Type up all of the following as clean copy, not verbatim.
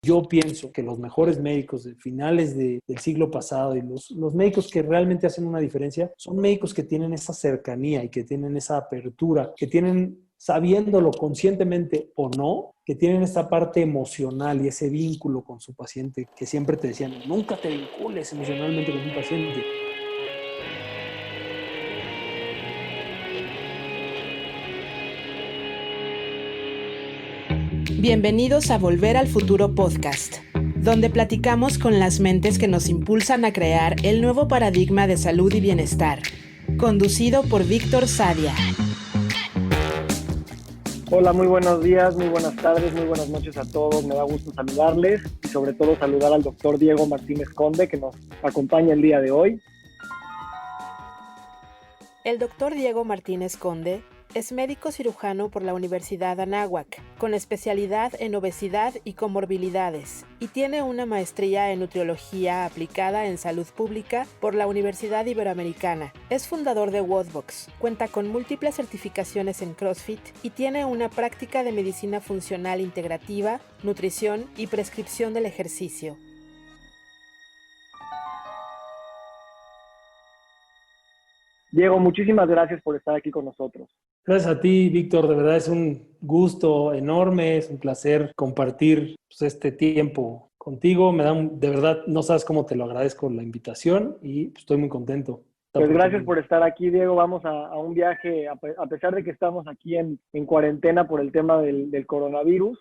Yo pienso que los mejores médicos de finales del siglo pasado y los médicos que realmente hacen una diferencia son médicos que tienen esa cercanía y que tienen esa apertura, que tienen, sabiéndolo conscientemente o no, que tienen esta parte emocional y ese vínculo con su paciente, que siempre te decían, nunca te vincules emocionalmente con un paciente. Bienvenidos a Volver al Futuro Podcast, donde platicamos con las mentes que nos impulsan a crear el nuevo paradigma de salud y bienestar, conducido por Víctor Sadia. Hola, muy buenos días, muy buenas tardes, muy buenas noches a todos. Me da gusto saludarles y sobre todo saludar al doctor Diego Martínez Conde, que nos acompaña el día de hoy. El doctor Diego Martínez Conde es médico cirujano por la Universidad Anáhuac, con especialidad en obesidad y comorbilidades, y tiene una maestría en nutriología aplicada en salud pública por la Universidad Iberoamericana. Es fundador de WODbox, cuenta con múltiples certificaciones en CrossFit y tiene una práctica de medicina funcional integrativa, nutrición y prescripción del ejercicio. Diego, muchísimas gracias por estar aquí con nosotros. Gracias a ti, Víctor. De verdad es un gusto enorme, es un placer compartir este tiempo contigo. De verdad, no sabes cómo te lo agradezco la invitación y estoy muy contento. Pues gracias por estar aquí, Diego. Vamos a un viaje, a pesar de que estamos aquí en cuarentena por el tema del coronavirus,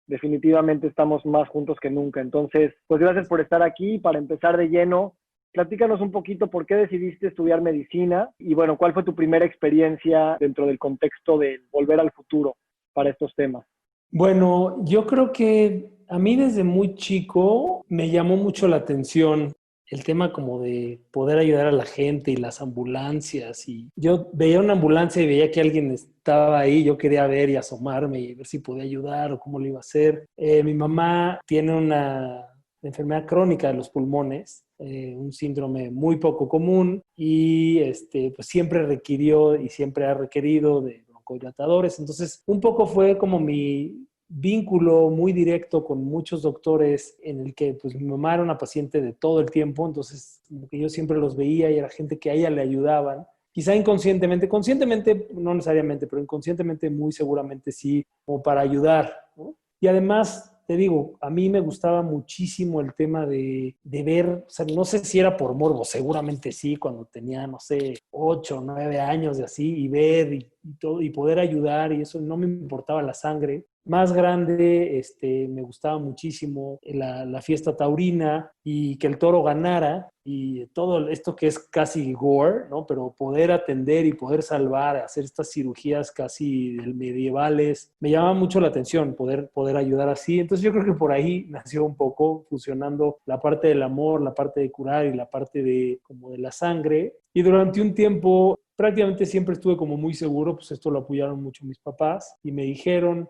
definitivamente estamos más juntos que nunca. Entonces, pues gracias por estar aquí. Para empezar de lleno, platícanos un poquito por qué decidiste estudiar medicina y, bueno, cuál fue tu primera experiencia dentro del contexto de volver al futuro para estos temas. Bueno, yo creo que a mí desde muy chico me llamó mucho la atención el tema como de poder ayudar a la gente y las ambulancias. Y yo veía una ambulancia y veía que alguien estaba ahí, yo quería ver y asomarme y ver si podía ayudar o cómo lo iba a hacer. Mi mamá tiene una enfermedad crónica de los pulmones, un síndrome muy poco común y pues siempre requirió y siempre ha requerido de broncodilatadores. Entonces, un poco fue como mi vínculo muy directo con muchos doctores en el que pues mi mamá era una paciente de todo el tiempo, entonces como que yo siempre los veía y era gente que a ella le ayudaban. Quizá inconscientemente, conscientemente no necesariamente, pero inconscientemente muy seguramente sí, como para ayudar, ¿no? Y además, te digo, a mí me gustaba muchísimo el tema de ver, o sea, no sé si era por morbo, seguramente sí, cuando tenía, no sé, 8 o 9 años de así, y ver y todo, y poder ayudar, y eso no me importaba la sangre. Más grande, me gustaba muchísimo la fiesta taurina y que el toro ganara y todo esto que es casi gore, ¿no? Pero poder atender y poder salvar, hacer estas cirugías casi medievales, me llamaba mucho la atención poder ayudar así. Entonces yo creo que por ahí nació un poco fusionando la parte del amor, la parte de curar y la parte de como de la sangre. Y durante un tiempo prácticamente siempre estuve como muy seguro, pues esto lo apoyaron mucho mis papás y me dijeron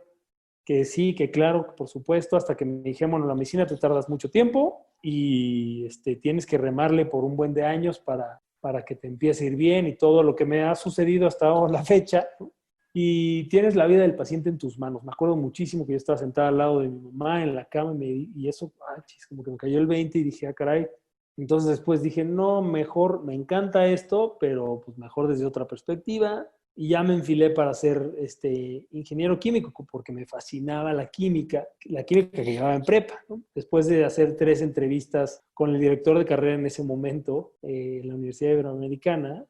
que sí, que claro, por supuesto, hasta que me dijeron, bueno, la medicina te tardas mucho tiempo y tienes que remarle por un buen de años para que te empiece a ir bien y todo lo que me ha sucedido hasta la fecha, ¿no? Y tienes la vida del paciente en tus manos. Me acuerdo muchísimo que yo estaba sentada al lado de mi mamá en la cama y eso, como que me cayó el 20 y dije, caray. Entonces después dije, no, mejor, me encanta esto, pero pues mejor desde otra perspectiva. Y ya me enfilé para ser ingeniero químico porque me fascinaba la química que llevaba en prepa, ¿no? Después de hacer 3 entrevistas con el director de carrera en ese momento, en la Universidad Iberoamericana,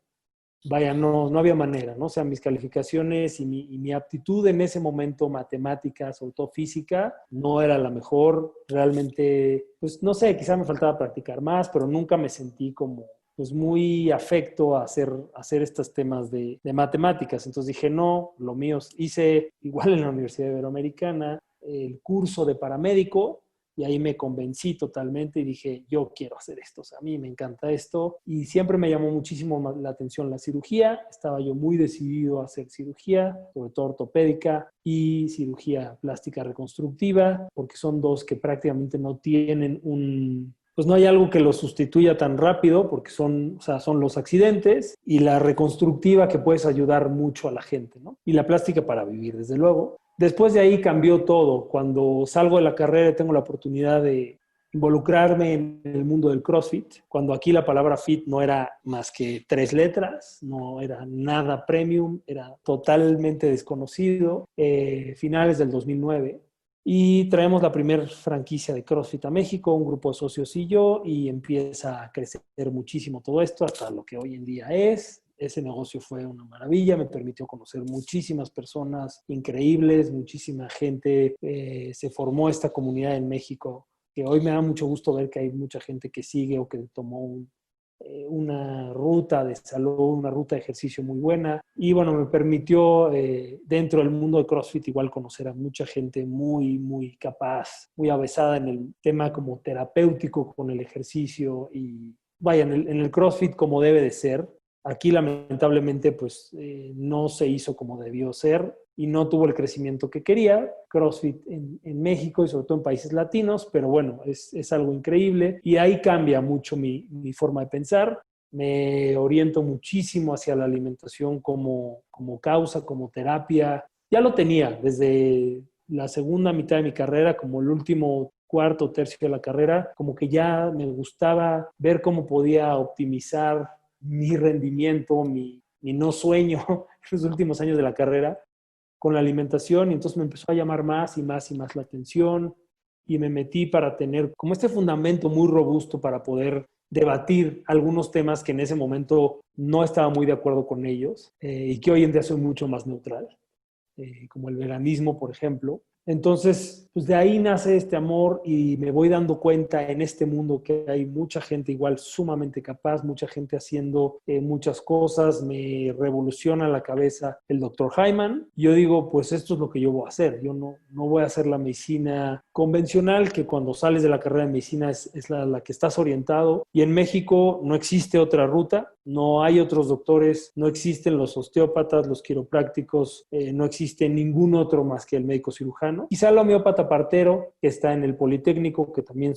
vaya, no había manera, ¿no? O sea, mis calificaciones y mi aptitud en ese momento, matemática, sobre todo física, no era la mejor. Realmente, pues no sé, quizá me faltaba practicar más, pero nunca me sentí como pues muy afecto a hacer estos temas de matemáticas. Entonces dije, no, lo mío. Hice igual en la Universidad Iberoamericana el curso de paramédico y ahí me convencí totalmente y dije, yo quiero hacer esto. O sea, a mí me encanta esto y siempre me llamó muchísimo la atención la cirugía. Estaba yo muy decidido a hacer cirugía, sobre todo ortopédica y cirugía plástica reconstructiva, porque son dos que prácticamente no tienen pues no hay algo que lo sustituya tan rápido porque son los accidentes y la reconstructiva que puedes ayudar mucho a la gente, ¿no? Y la plástica para vivir, desde luego. Después de ahí cambió todo. Cuando salgo de la carrera y tengo la oportunidad de involucrarme en el mundo del CrossFit, cuando aquí la palabra fit no era más que 3 letras, no era nada premium, era totalmente desconocido, finales del 2009. Y traemos la primera franquicia de CrossFit a México, un grupo de socios y yo, y empieza a crecer muchísimo todo esto hasta lo que hoy en día es. Ese negocio fue una maravilla, me permitió conocer muchísimas personas increíbles, muchísima gente, se formó esta comunidad en México, que hoy me da mucho gusto ver que hay mucha gente que sigue o que tomó una ruta de salud, una ruta de ejercicio muy buena. Y bueno, me permitió dentro del mundo de CrossFit igual conocer a mucha gente muy, muy capaz, muy avesada en el tema como terapéutico con el ejercicio y vaya, en el CrossFit como debe de ser. Aquí lamentablemente pues no se hizo como debió ser y no tuvo el crecimiento que quería. CrossFit en México y sobre todo en países latinos, pero bueno, es algo increíble y ahí cambia mucho mi forma de pensar. Me oriento muchísimo hacia la alimentación como causa, como terapia. Ya lo tenía desde la segunda mitad de mi carrera, como el último cuarto o tercio de la carrera, como que ya me gustaba ver cómo podía optimizar mi rendimiento, mi no sueño en los últimos años de la carrera con la alimentación y entonces me empezó a llamar más y más y más la atención y me metí para tener como este fundamento muy robusto para poder debatir algunos temas que en ese momento no estaba muy de acuerdo con ellos y que hoy en día soy mucho más neutral, como el veganismo, por ejemplo. Entonces, pues de ahí nace este amor y me voy dando cuenta en este mundo que hay mucha gente igual sumamente capaz, mucha gente haciendo muchas cosas, me revoluciona la cabeza el doctor Hyman. Yo digo, pues esto es lo que yo voy a hacer, yo no voy a hacer la medicina convencional, que cuando sales de la carrera de medicina es la que estás orientado, y en México no existe otra ruta, no hay otros doctores, no existen los osteópatas, los quiroprácticos, no existe ningún otro más que el médico cirujano. Quizá el homeópata partero, que está en el Politécnico, que también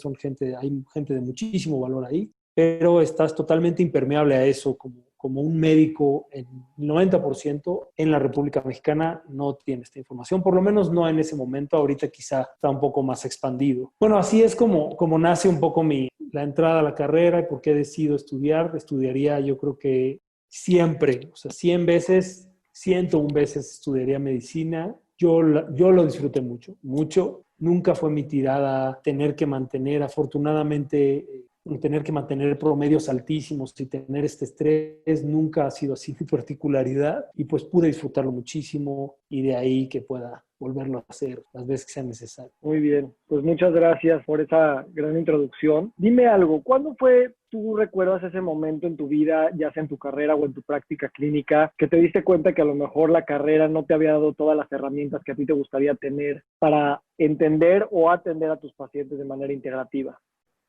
hay gente de muchísimo valor ahí, pero estás totalmente impermeable a eso como un médico, el 90% en la República Mexicana no tiene esta información, por lo menos no en ese momento, ahorita quizá está un poco más expandido. Bueno, así es como nace un poco la entrada a la carrera y por qué decido estudiar. Estudiaría, yo creo que siempre, o sea, 100 veces, 101 veces estudiaría medicina. Yo lo disfruté mucho, mucho. Nunca fue mi tirada tener que mantener, afortunadamente, tener que mantener promedios altísimos y tener este estrés nunca ha sido así mi particularidad y pues pude disfrutarlo muchísimo y de ahí que pueda volverlo a hacer las veces que sea necesario. Muy bien, pues muchas gracias por esa gran introducción. Dime algo, ¿cuándo fue, tú recuerdas ese momento en tu vida, ya sea en tu carrera o en tu práctica clínica, que te diste cuenta que a lo mejor la carrera no te había dado todas las herramientas que a ti te gustaría tener para entender o atender a tus pacientes de manera integrativa?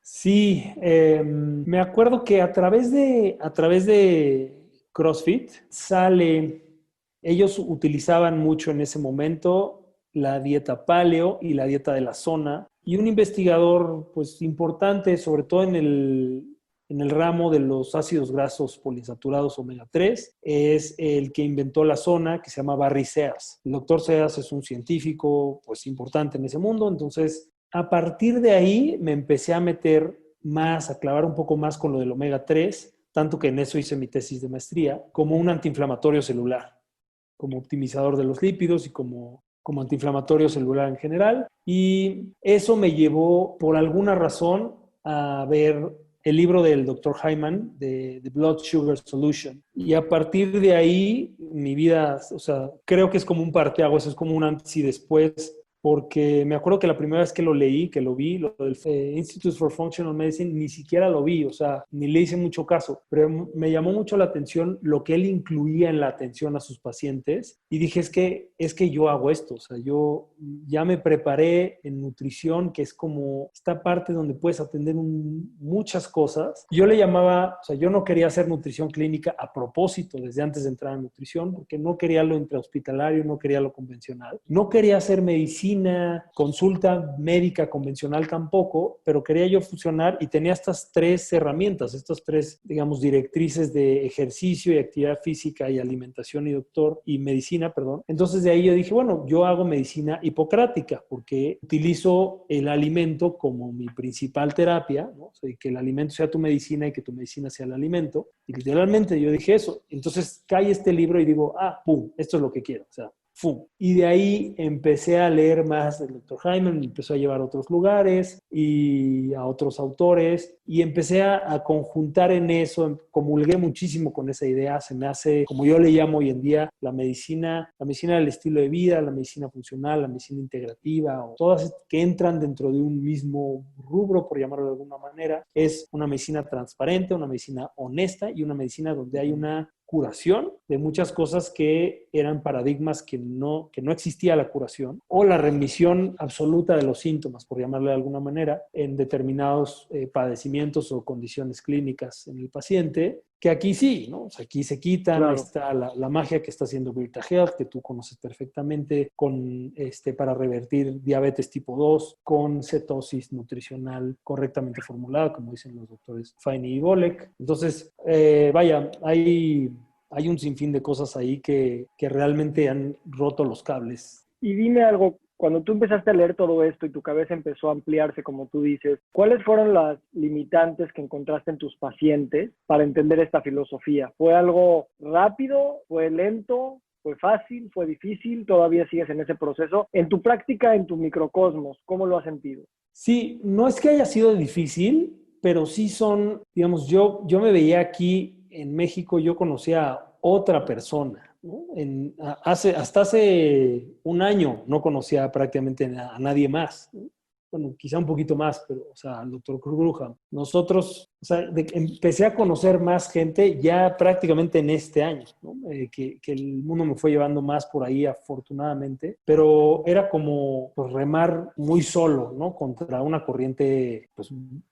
Sí, me acuerdo que a través de CrossFit ellos utilizaban mucho en ese momento la dieta paleo y la dieta de la zona, y un investigador pues importante, sobre todo en el ramo de los ácidos grasos poliinsaturados omega 3, es el que inventó la zona, que se llama Barry Sears. El doctor Sears es un científico pues importante en ese mundo, entonces a partir de ahí me empecé a meter más, a clavar un poco más con lo del omega 3, tanto que en eso hice mi tesis de maestría, como un antiinflamatorio celular, como optimizador de los lípidos y como antiinflamatorio celular en general. Y eso me llevó, por alguna razón, a ver el libro del Dr. Hyman, de The Blood Sugar Solution. Y a partir de ahí, mi vida, o sea, creo que es como un parteaguas, es como un antes y después, porque me acuerdo que la primera vez que lo leí, que lo vi, lo del Institute for Functional Medicine, ni siquiera lo vi, o sea, ni le hice mucho caso, pero me llamó mucho la atención lo que él incluía en la atención a sus pacientes y dije, es que yo hago esto, o sea, yo ya me preparé en nutrición, que es como esta parte donde puedes atender muchas cosas. Yo le llamaba, o sea, yo no quería hacer nutrición clínica a propósito desde antes de entrar a nutrición, porque no quería lo intrahospitalario, no quería lo convencional, no quería hacer medicina medicina, consulta médica convencional tampoco, pero quería yo fusionar y tenía estas 3 herramientas, estas 3, digamos, directrices de ejercicio y actividad física y alimentación y medicina, perdón. Entonces de ahí yo dije, bueno, yo hago medicina hipocrática porque utilizo el alimento como mi principal terapia, ¿no? O sea, que el alimento sea tu medicina y que tu medicina sea el alimento. Y literalmente yo dije eso. Entonces cae este libro y digo, pum, esto es lo que quiero. O sea, ¡fum! Y de ahí empecé a leer más del Dr. Hyman, me empezó a llevar a otros lugares y a otros autores y empecé a conjuntar en eso, comulgué muchísimo con esa idea, se me hace, como yo le llamo hoy en día, la medicina del estilo de vida, la medicina funcional, la medicina integrativa, o todas que entran dentro de un mismo rubro, por llamarlo de alguna manera, es una medicina transparente, una medicina honesta y una medicina donde hay una curación de muchas cosas que eran paradigmas que no existía la curación, o la remisión absoluta de los síntomas, por llamarle de alguna manera, en determinados padecimientos o condiciones clínicas en el paciente, que aquí sí, ¿no? O sea, aquí se quitan, Claro. está la magia que está haciendo Virta Health, que tú conoces perfectamente, para revertir diabetes tipo 2, con cetosis nutricional correctamente formulada, como dicen los doctores Faini y Bolek. Entonces, vaya, hay un sinfín de cosas ahí que realmente han roto los cables. Y dime algo, cuando tú empezaste a leer todo esto y tu cabeza empezó a ampliarse, como tú dices, ¿cuáles fueron las limitantes que encontraste en tus pacientes para entender esta filosofía? ¿Fue algo rápido? ¿Fue lento? ¿Fue fácil? ¿Fue difícil? ¿Todavía sigues en ese proceso? En tu práctica, en tu microcosmos, ¿cómo lo has sentido? Sí, no es que haya sido difícil, pero sí son, digamos, yo me veía aquí en México, yo conocía a otra persona, ¿no? Hasta hace un año no conocía prácticamente a nadie más, ¿no? Bueno, quizá un poquito más, pero, o sea, al doctor Grujam. Nosotros, o sea, empecé a conocer más gente ya prácticamente en este año, ¿no? Que el mundo me fue llevando más por ahí, afortunadamente, pero era como pues, remar muy solo, ¿no? Contra una corriente, pues,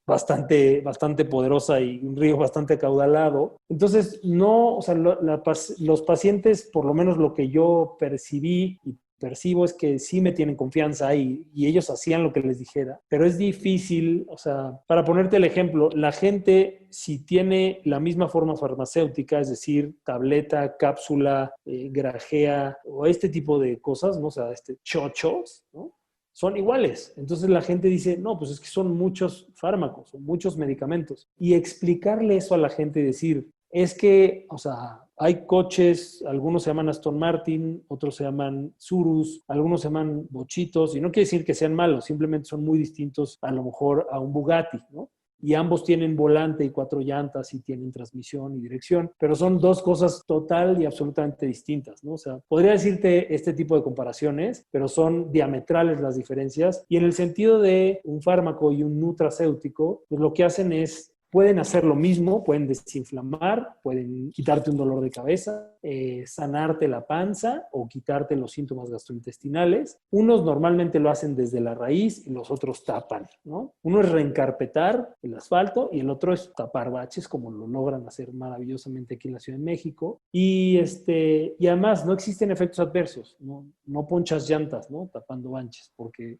bastante poderosa y un río bastante caudalado. Entonces, no, o sea, los pacientes, por lo menos lo que yo percibí y percibo es que sí me tienen confianza y ellos hacían lo que les dijera, pero es difícil, o sea, para ponerte el ejemplo, la gente si tiene la misma forma farmacéutica, es decir, tableta, cápsula, grajea o este tipo de cosas, ¿no? O sea, chochos, ¿no? Son iguales. Entonces la gente dice, no, pues es que son muchos fármacos, son muchos medicamentos. Y explicarle eso a la gente y decir, es que, o sea, hay coches, algunos se llaman Aston Martin, otros se llaman Surus, algunos se llaman Bochitos, y no quiere decir que sean malos, simplemente son muy distintos a lo mejor a un Bugatti, ¿no? Y ambos tienen volante y 4 llantas y tienen transmisión y dirección, pero son 2 cosas total y absolutamente distintas, ¿no? O sea, podría decirte este tipo de comparaciones, pero son diametrales las diferencias. Y en el sentido de un fármaco y un nutracéutico, pues lo que hacen es pueden hacer lo mismo, pueden desinflamar, pueden quitarte un dolor de cabeza, sanarte la panza o quitarte los síntomas gastrointestinales. Unos normalmente lo hacen desde la raíz y los otros tapan, ¿no? Uno es reencarpetar el asfalto y el otro es tapar baches, como lo logran hacer maravillosamente aquí en la Ciudad de México. Y además no existen efectos adversos, no ponchas llantas, ¿no? Tapando baches, porque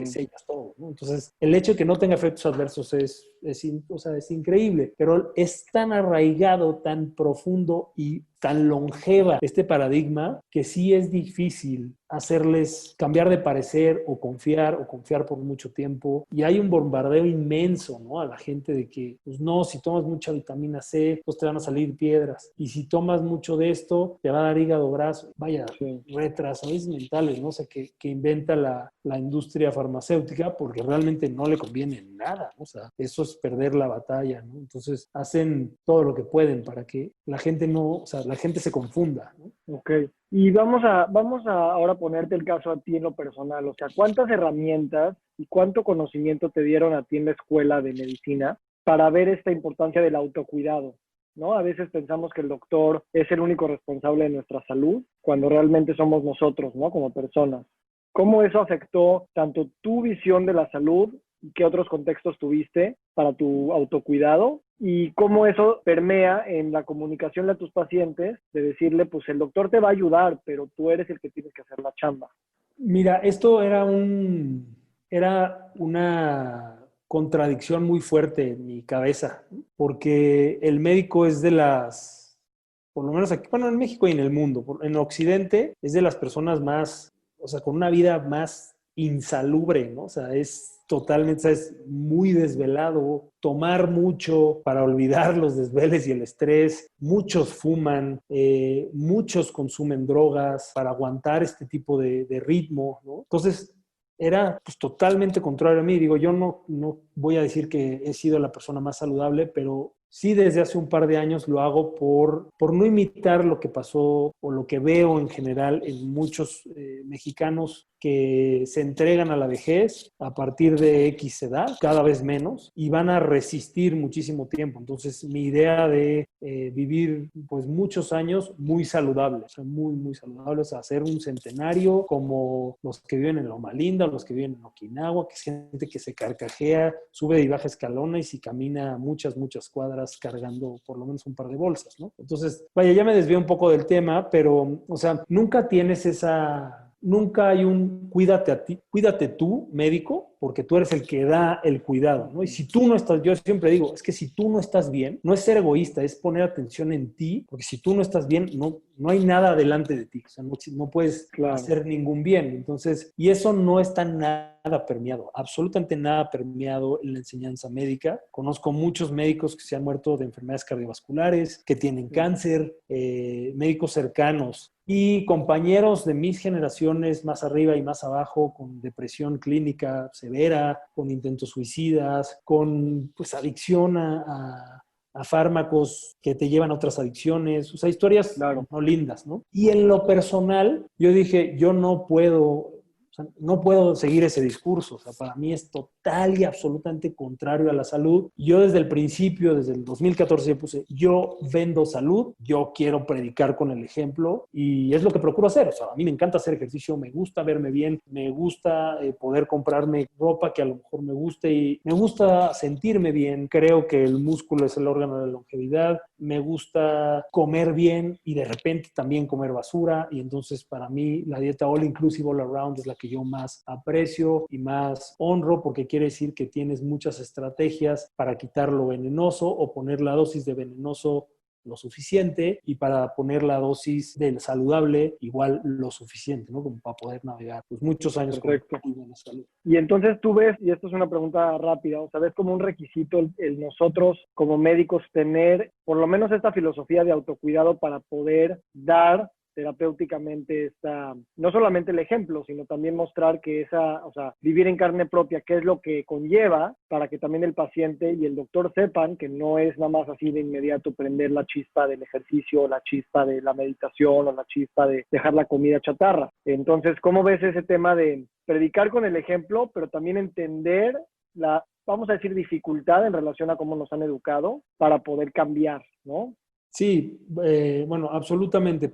sellas todo, ¿no? Entonces, el hecho de que no tenga efectos adversos es increíble, pero es tan arraigado, tan profundo y tan longeva este paradigma que sí es difícil hacerles cambiar de parecer o confiar por mucho tiempo. Y hay un bombardeo inmenso, ¿no? A la gente de que, pues no, si tomas mucha vitamina C, pues te van a salir piedras. Y si tomas mucho de esto, te va a dar hígado graso. Vaya, sí. Retrasos mentales, ¿no? O sea, que inventa la industria farmacéutica porque realmente no le conviene nada, ¿no? O sea, eso es perder la batalla, ¿no? Entonces, hacen todo lo que pueden para que la gente la gente se confunda, ¿no? Ok. Y vamos a ahora ponerte el caso a ti en lo personal. O sea, ¿cuántas herramientas y cuánto conocimiento te dieron a ti en la escuela de medicina para ver esta importancia del autocuidado? ¿No? A veces pensamos que el doctor es el único responsable de nuestra salud, cuando realmente somos nosotros, ¿no? Como personas. ¿Cómo eso afectó tanto tu visión de la salud y qué otros contextos tuviste para tu autocuidado? Y cómo eso permea en la comunicación a tus pacientes de decirle, pues el doctor te va a ayudar, pero tú eres el que tienes que hacer la chamba. Mira, esto era una contradicción muy fuerte en mi cabeza, ¿no? Porque el médico es de por lo menos aquí, bueno, en México y en el mundo, en Occidente, es de las personas más, o sea, con una vida más insalubre, ¿no? O sea, es totalmente, o sea, es muy desvelado, tomar mucho para olvidar los desveles y el estrés, muchos fuman, muchos consumen drogas para aguantar este tipo de ritmo, ¿no? Entonces, era pues, totalmente contrario a mí. Digo, yo no voy a decir que he sido la persona más saludable, pero sí desde hace un par de años lo hago por no imitar lo que pasó o lo que veo en general en muchos mexicanos que se entregan a la vejez a partir de X edad, cada vez menos, y van a resistir muchísimo tiempo. Entonces, mi idea de vivir pues muchos años muy saludable, o sea, muy saludable, o sea, hacer un centenario como los que viven en Loma Linda, los que viven en Okinawa, que es gente que se carcajea, sube y baja escalones y camina muchas cuadras cargando por lo menos un par de bolsas, ¿no? Entonces, vaya, ya me desvié un poco del tema, pero, o sea, nunca hay un cuídate a ti, cuídate tú, médico, porque tú eres el que da el cuidado, ¿no? Y si tú no estás, yo siempre digo, es que si tú no estás bien, no es ser egoísta, es poner atención en ti, porque si tú no estás bien, no hay nada delante de ti, o sea, no puedes Claro. hacer ningún bien. Entonces, y eso no está nada permeado, absolutamente nada permeado en la enseñanza médica. Conozco muchos médicos que se han muerto de enfermedades cardiovasculares, que tienen cáncer, médicos cercanos y compañeros de mis generaciones más arriba y más abajo con depresión clínica severa, con intentos suicidas, con pues adicción a fármacos que te llevan a otras adicciones, o sea, historias Claro. no lindas, ¿no? Y en lo personal, yo dije, yo no puedo, o sea, no puedo seguir ese discurso. O sea, para mí es total y absolutamente contrario a la salud. Yo desde el principio, desde el 2014, puse, yo vendo salud, yo quiero predicar con el ejemplo y es lo que procuro hacer. O sea, a mí me encanta hacer ejercicio, me gusta verme bien, me gusta poder comprarme ropa que a lo mejor me guste y me gusta sentirme bien. Creo que el músculo es el órgano de la longevidad. Me gusta comer bien y de repente también comer basura. Y entonces para mí la dieta all inclusive all around es la que yo más aprecio y más honro, porque quiere decir que tienes muchas estrategias para quitar lo venenoso o poner la dosis de venenoso lo suficiente y para poner la dosis del saludable igual lo suficiente, ¿no? Como para poder navegar pues, muchos años con Perfecto. muy buena salud. Y entonces tú ves, y esto es una pregunta rápida, o sea, ves como un requisito el nosotros como médicos tener por lo menos esta filosofía de autocuidado para poder dar terapéuticamente no solamente el ejemplo, sino también mostrar que o sea, vivir en carne propia, qué es lo que conlleva para que también el paciente y el doctor sepan que no es nada más así de inmediato prender la chispa del ejercicio, la chispa de la meditación o la chispa de dejar la comida chatarra. Entonces, ¿cómo ves ese tema de predicar con el ejemplo, pero también entender vamos a decir, dificultad en relación a cómo nos han educado para poder cambiar, ¿no? Sí, bueno, absolutamente.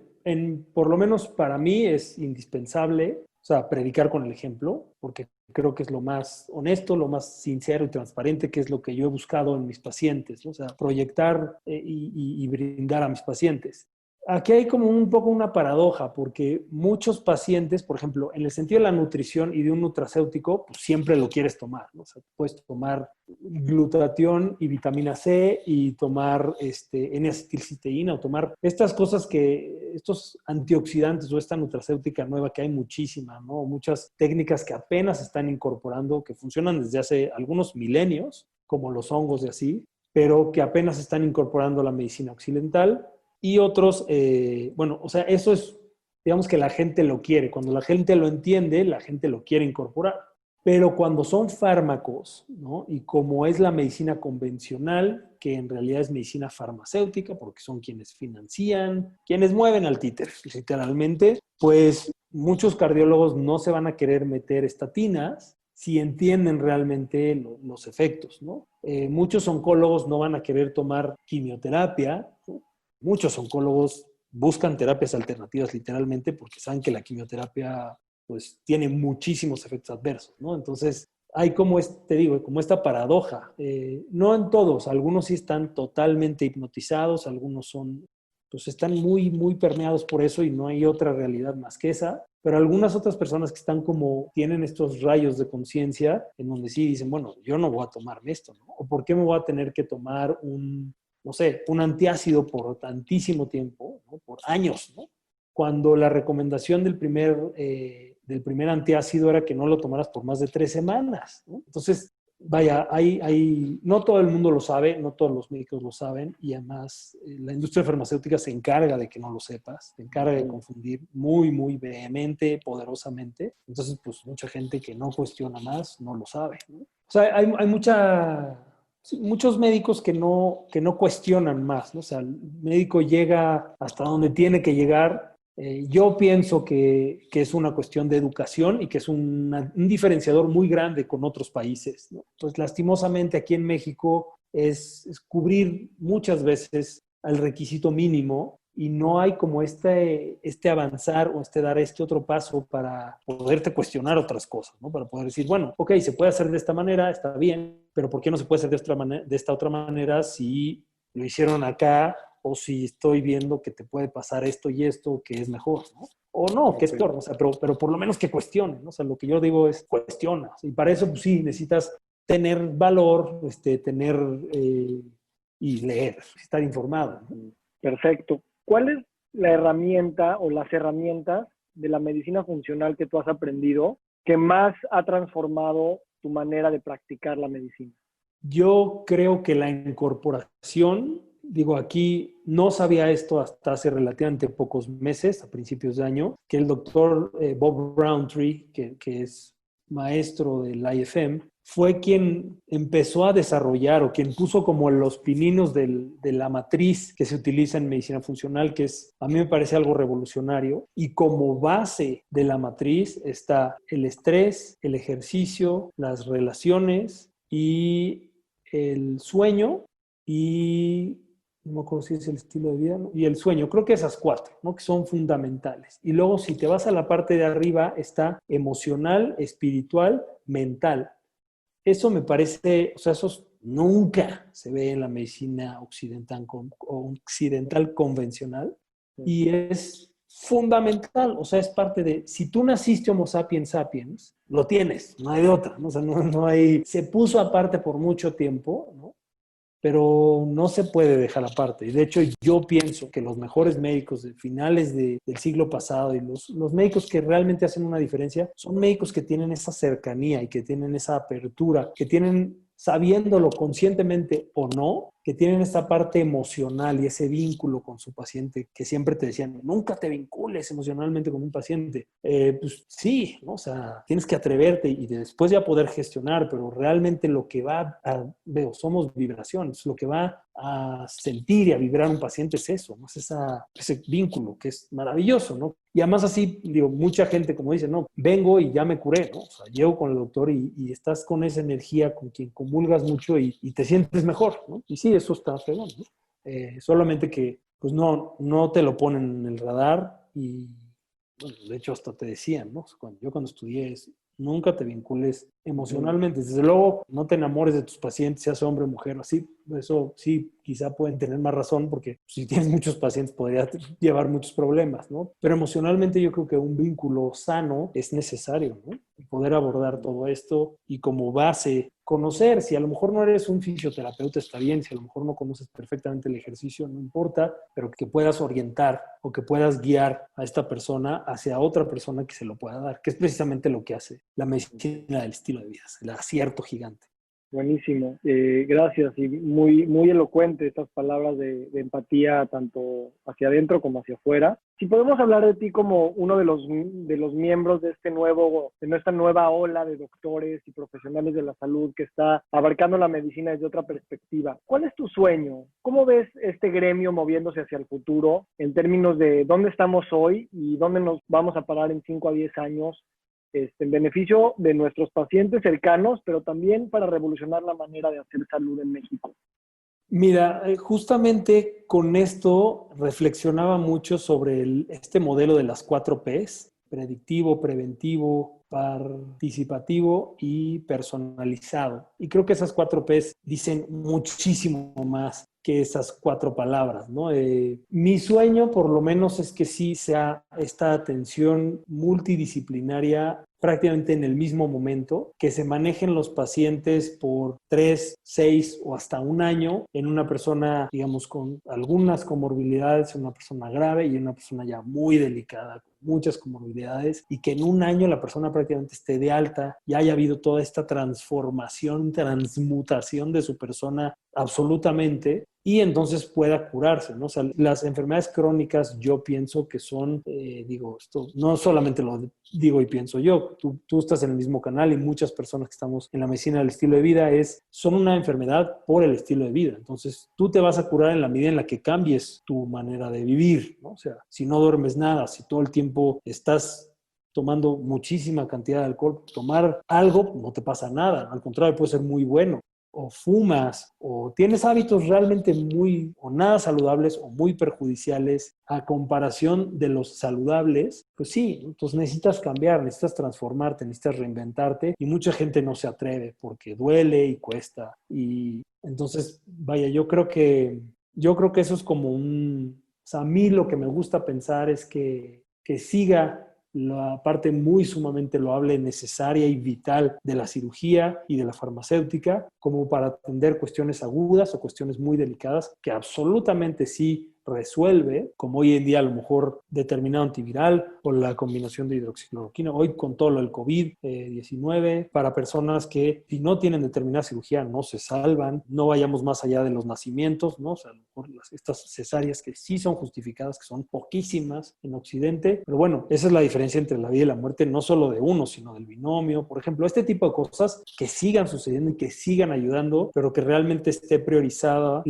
Por lo menos para mí es indispensable, o sea, predicar con el ejemplo, porque creo que es lo más honesto, lo más sincero y transparente, que es lo que yo he buscado en mis pacientes, ¿no? O sea, proyectar y brindar a mis pacientes. Aquí hay como un poco una paradoja, porque muchos pacientes, por ejemplo, en el sentido de la nutrición y de un nutracéutico, pues siempre lo quieres tomar, ¿no? O sea, puedes tomar glutatión y vitamina C y tomar N-acetilcisteína o tomar estas cosas estos antioxidantes o esta nutracéutica nueva que hay muchísima, ¿no? Muchas técnicas que apenas están incorporando, que funcionan desde hace algunos milenios, como los hongos y así, pero que apenas están incorporando la medicina occidental. Y otros, bueno, o sea, eso es, digamos que la gente lo quiere. Cuando la gente lo entiende, la gente lo quiere incorporar. Pero cuando son fármacos, ¿no? Y como es la medicina convencional, que en realidad es medicina farmacéutica, porque son quienes financian, quienes mueven al títer, literalmente, pues muchos cardiólogos no se van a querer meter estatinas si entienden realmente los efectos, ¿no? Muchos oncólogos no van a querer tomar quimioterapia, ¿no? Muchos oncólogos buscan terapias alternativas literalmente porque saben que la quimioterapia pues tiene muchísimos efectos adversos, ¿no? Entonces hay como, te digo, como esta paradoja. No en todos, algunos sí están totalmente hipnotizados, algunos son pues están muy, muy permeados por eso y no hay otra realidad más que esa. Pero algunas otras personas que están como, tienen estos rayos de conciencia en donde sí dicen, bueno, yo no voy a tomarme esto, ¿no? O ¿por qué me voy a tener que tomar no sé, un antiácido por tantísimo tiempo, ¿no? Por años, ¿no? Cuando la recomendación del primer antiácido era que no lo tomaras por más de 3 semanas, ¿no? Entonces, vaya, no todo el mundo lo sabe, no todos los médicos lo saben y además la industria farmacéutica se encarga de que no lo sepas, se encarga de confundir muy, muy vehemente, poderosamente. Entonces, pues mucha gente que no cuestiona más no lo sabe, ¿no? O sea, hay muchos médicos que no cuestionan más, ¿no? O sea, el médico llega hasta donde tiene que llegar. Yo pienso que es una cuestión de educación y que es un diferenciador muy grande con otros países, ¿no? Entonces, lastimosamente aquí en México es cubrir muchas veces al requisito mínimo y no hay como este avanzar o dar este otro paso para poderte cuestionar otras cosas, ¿no? Para poder decir, bueno, ok, se puede hacer de esta manera, está bien, pero ¿por qué no se puede hacer de esta otra manera si lo hicieron acá o si estoy viendo que te puede pasar esto y esto que es mejor, ¿no? O no, que es peor, o sea, pero por lo menos que cuestionen, ¿no? O sea, lo que yo digo es cuestiona. Y para eso, pues sí, necesitas tener valor, tener y leer, estar informado, ¿no? Perfecto. ¿Cuál es la herramienta o las herramientas de la medicina funcional que tú has aprendido que más ha transformado tu manera de practicar la medicina? Yo creo que la incorporación, digo, aquí no sabía esto hasta hace relativamente pocos meses, a principios de año, que el doctor Bob Roundtree, que es maestro del IFM, fue quien empezó a desarrollar o quien puso como los pininos de la matriz que se utiliza en medicina funcional, que a mí me parece algo revolucionario. Y como base de la matriz está el estrés, el ejercicio, las relaciones y el sueño y no me acuerdo si es el estilo de vida, ¿no? Y el sueño. Creo que esas 4, ¿no? Que son fundamentales. Y luego, si te vas a la parte de arriba, está emocional, espiritual, mental. Eso me parece, o sea, eso nunca se ve en la medicina occidental convencional y es fundamental, o sea, es parte de, si tú naciste Homo sapiens sapiens, lo tienes, no hay de otra, ¿no? O sea, no hay, se puso aparte por mucho tiempo, ¿no? Pero no se puede dejar aparte. Y de hecho, yo pienso que los mejores médicos de finales del siglo pasado y los médicos que realmente hacen una diferencia son médicos que tienen esa cercanía y que tienen esa apertura, que tienen, sabiéndolo conscientemente o no, que tienen esta parte emocional y ese vínculo con su paciente, que siempre te decían, nunca te vincules emocionalmente con un paciente. Pues sí, ¿no? O sea, tienes que atreverte y después ya poder gestionar, pero realmente lo que somos vibraciones, lo que va a sentir y a vibrar un paciente es eso, ¿no? Es ese vínculo que es maravilloso, ¿no? Y además así, digo, mucha gente como dice, no, vengo y ya me curé, ¿no? O sea, llego con el doctor y estás con esa energía con quien comulgas mucho y te sientes mejor, ¿no? Y sí, eso está fregón, ¿no? Solamente que, pues no te lo ponen en el radar y, bueno, de hecho hasta te decían, ¿no? Cuando estudié nunca te vincules emocionalmente. Desde luego, no te enamores de tus pacientes, seas hombre o mujer, así. Eso sí, quizá pueden tener más razón porque si tienes muchos pacientes podría llevar muchos problemas, ¿no? Pero emocionalmente yo creo que un vínculo sano es necesario, ¿no? Y poder abordar todo esto y como base conocer, si a lo mejor no eres un fisioterapeuta está bien, si a lo mejor no conoces perfectamente el ejercicio, no importa, pero que puedas orientar o que puedas guiar a esta persona hacia otra persona que se lo pueda dar, que es precisamente lo que hace la medicina del estilo de vida, el acierto gigante. Buenísimo, gracias y muy, muy elocuente estas palabras de empatía tanto hacia adentro como hacia afuera. Si podemos hablar de ti como uno de los miembros de esta nueva ola de doctores y profesionales de la salud que está abarcando la medicina desde otra perspectiva, ¿cuál es tu sueño? ¿Cómo ves este gremio moviéndose hacia el futuro en términos de dónde estamos hoy y dónde nos vamos a parar en 5 a 10 años? En beneficio de nuestros pacientes cercanos, pero también para revolucionar la manera de hacer salud en México. Mira, justamente con esto reflexionaba mucho sobre este modelo de las 4 Ps, predictivo, preventivo, participativo y personalizado. Y creo que esas 4 Ps dicen muchísimo más que esas 4 palabras, ¿no? Mi sueño, por lo menos, es que sí sea esta atención multidisciplinaria prácticamente en el mismo momento, que se manejen los pacientes por 3, 6 o hasta un año en una persona, digamos, con algunas comorbilidades, una persona grave y una persona ya muy delicada, con muchas comorbilidades, y que en un año la persona prácticamente esté de alta y haya habido toda esta transformación, transmutación de su persona absolutamente, y entonces pueda curarse, ¿no? O sea, las enfermedades crónicas yo pienso que son, digo, esto no solamente lo digo y pienso yo, tú estás en el mismo canal y muchas personas que estamos en la medicina del estilo de vida son una enfermedad por el estilo de vida. Entonces, tú te vas a curar en la medida en la que cambies tu manera de vivir, ¿no? O sea, si no duermes nada, si todo el tiempo estás tomando muchísima cantidad de alcohol, tomar algo no te pasa nada, al contrario, puede ser muy bueno. O fumas, o tienes hábitos realmente muy o nada saludables o muy perjudiciales a comparación de los saludables, pues sí, entonces necesitas cambiar, necesitas transformarte, necesitas reinventarte, y mucha gente no se atreve porque duele y cuesta. Y entonces, vaya, yo creo que eso es como o sea, a mí lo que me gusta pensar es que siga la parte muy sumamente loable, necesaria y vital de la cirugía y de la farmacéutica, como para atender cuestiones agudas o cuestiones muy delicadas, que absolutamente sí resuelve, como hoy en día a lo mejor determinado antiviral o la combinación de hidroxicloroquina, hoy con todo lo del COVID-19, para personas que si no tienen determinada cirugía no se salvan, no vayamos más allá de los nacimientos, ¿no? O sea, a lo mejor estas cesáreas que sí son justificadas, que son poquísimas en Occidente, pero bueno, esa es la diferencia entre la vida y la muerte, no solo de uno, sino del binomio, por ejemplo, este tipo de cosas que sigan sucediendo y que sigan ayudando, pero que realmente esté priorizada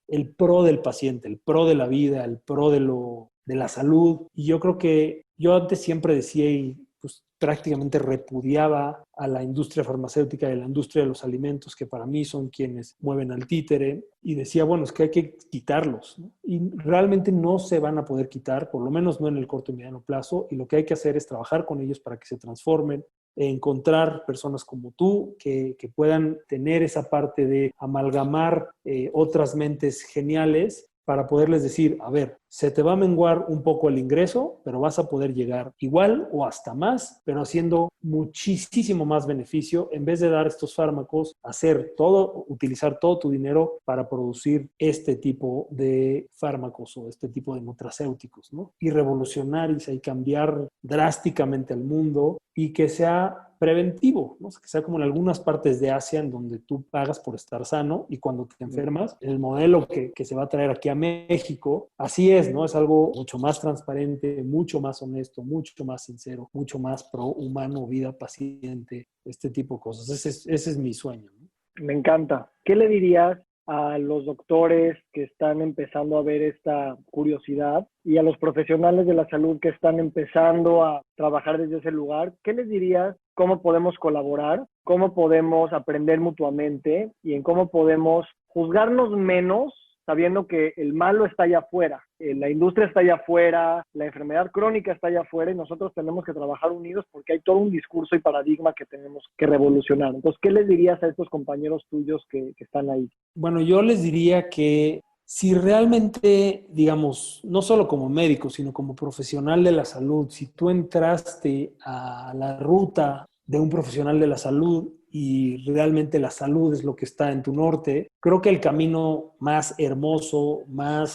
el pro del paciente, el pro de la vida, el pro de la salud. Y yo creo que yo antes siempre decía y pues prácticamente repudiaba a la industria farmacéutica y a la industria de los alimentos, que para mí son quienes mueven al títere, y decía, bueno, es que hay que quitarlos, ¿no? Y realmente no se van a poder quitar, por lo menos no en el corto y mediano plazo, y lo que hay que hacer es trabajar con ellos para que se transformen, encontrar personas como tú que puedan tener esa parte de amalgamar otras mentes geniales para poderles decir, a ver, se te va a menguar un poco el ingreso, pero vas a poder llegar igual o hasta más, pero haciendo muchísimo más beneficio, en vez de dar estos fármacos, utilizar todo tu dinero para producir este tipo de fármacos o este tipo de nutracéuticos, ¿no? Y revolucionar y cambiar drásticamente al mundo, y que sea preventivo, ¿no? Que sea como en algunas partes de Asia en donde tú pagas por estar sano, y cuando te enfermas, el modelo que se va a traer aquí a México, así es, ¿no? Es algo mucho más transparente, mucho más honesto, mucho más sincero, mucho más pro humano, vida, paciente, este tipo de cosas. Ese es mi sueño, ¿no? Me encanta. ¿Qué le dirías a los doctores que están empezando a ver esta curiosidad y a los profesionales de la salud que están empezando a trabajar desde ese lugar? ¿Qué les dirías? ¿Cómo podemos colaborar? ¿Cómo podemos aprender mutuamente? Y en cómo podemos juzgarnos menos, sabiendo que el malo está allá afuera, la industria está allá afuera, la enfermedad crónica está allá afuera, y nosotros tenemos que trabajar unidos porque hay todo un discurso y paradigma que tenemos que revolucionar. Entonces, ¿qué les dirías a estos compañeros tuyos que están ahí? Bueno, yo les diría que si realmente, digamos, no solo como médico, sino como profesional de la salud, si tú entraste a la ruta de un profesional de la salud y realmente la salud es lo que está en tu norte, creo que el camino más hermoso, o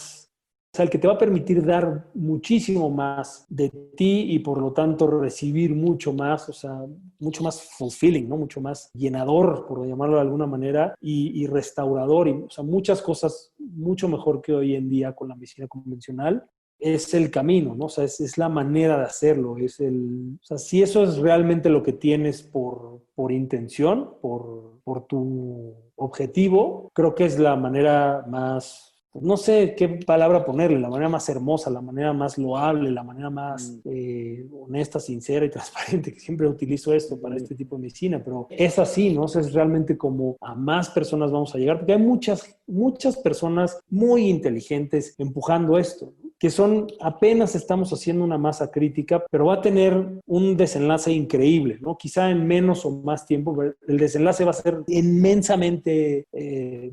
sea, el que te va a permitir dar muchísimo más de ti y por lo tanto recibir mucho más, o sea, mucho más fulfilling, ¿no? Mucho más llenador, por llamarlo de alguna manera, y restaurador, o sea, muchas cosas mucho mejor que hoy en día con la medicina convencional. Es el camino, ¿no? O sea, es la manera de hacerlo. O sea, si eso es realmente lo que tienes por intención, por tu objetivo, creo que es la manera más, no sé qué palabra ponerle, la manera más hermosa, la manera más loable, la manera más honesta, sincera y transparente, que siempre utilizo esto para este tipo de medicina, pero es así, ¿no? O sea, es realmente como a más personas vamos a llegar, porque hay muchas personas muy inteligentes empujando esto, ¿no? que apenas estamos haciendo una masa crítica, pero va a tener un desenlace increíble, ¿no? Quizá en menos o más tiempo, pero el desenlace va a ser inmensamente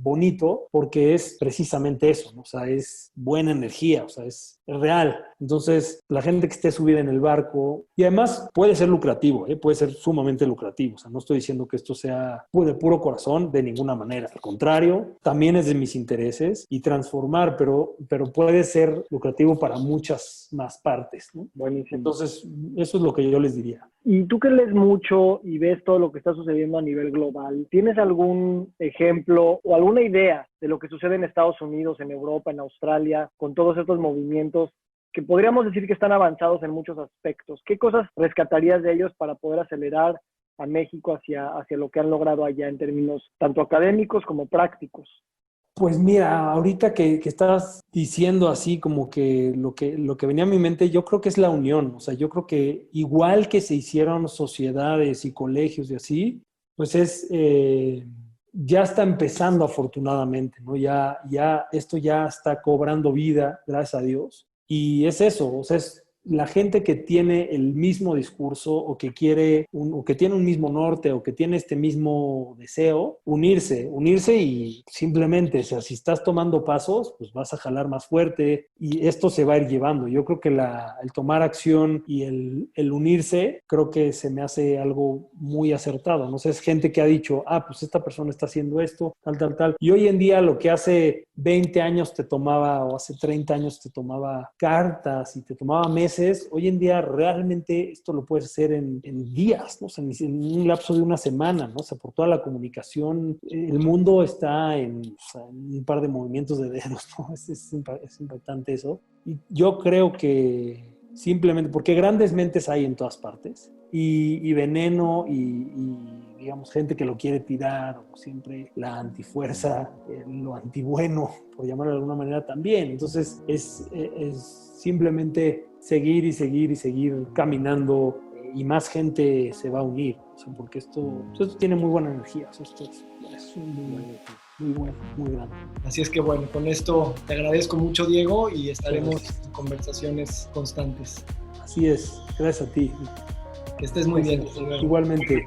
bonito porque es precisamente eso, ¿no? O sea, es buena energía, o sea, es real. Entonces, la gente que esté subida en el barco, y además puede ser lucrativo, puede ser sumamente lucrativo. O sea, no estoy diciendo que esto sea de puro corazón, de ninguna manera. Al contrario, también es de mis intereses y transformar, pero puede ser lucrativo para muchas más partes, ¿no? Buenísimo. Entonces, eso es lo que yo les diría. Y tú que lees mucho y ves todo lo que está sucediendo a nivel global, ¿tienes algún ejemplo o alguna idea de lo que sucede en Estados Unidos, en Europa, en Australia, con todos estos movimientos que podríamos decir que están avanzados en muchos aspectos? ¿Qué cosas rescatarías de ellos para poder acelerar a México hacia lo que han logrado allá en términos tanto académicos como prácticos? Pues mira, ahorita que estabas diciendo así como que lo que venía a mi mente, yo creo que es la unión. O sea, yo creo que igual que se hicieron sociedades y colegios y así, pues ya está empezando afortunadamente, ¿no? Ya esto ya está cobrando vida, gracias a Dios. Y es eso, o sea, es la gente que tiene el mismo discurso o que tiene un mismo norte o que tiene este mismo deseo, unirse y simplemente, o sea, si estás tomando pasos, pues vas a jalar más fuerte y esto se va a ir llevando. Yo creo que el tomar acción y el unirse, creo que se me hace algo muy acertado. No sé, es gente que ha dicho, pues esta persona está haciendo esto, tal. Y hoy en día lo que hace 20 años te tomaba o hace 30 años te tomaba cartas y te tomaba meses, hoy en día realmente esto lo puedes hacer en días, ¿no? O sea, en un lapso de una semana, ¿no? O sea, por toda la comunicación, el mundo está en un par de movimientos de dedos, ¿no? Es impactante eso. Y yo creo que simplemente, porque grandes mentes hay en todas partes, y veneno y digamos, gente que lo quiere tirar, o siempre la antifuerza, lo antibueno, por llamarlo de alguna manera también. Entonces, es simplemente seguir caminando y más gente se va a unir, o sea, porque esto tiene muy buena energía, o sea, esto es muy bueno, muy grande. Así es que bueno, con esto te agradezco mucho, Diego, y estaremos en conversaciones constantes. Así es, gracias a ti. Que estés muy bien. Igualmente.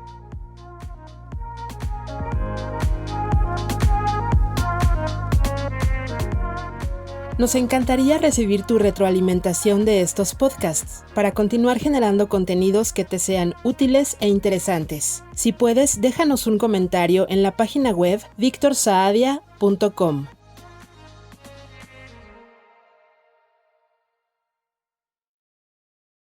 Nos encantaría recibir tu retroalimentación de estos podcasts para continuar generando contenidos que te sean útiles e interesantes. Si puedes, déjanos un comentario en la página web victorsaadia.com.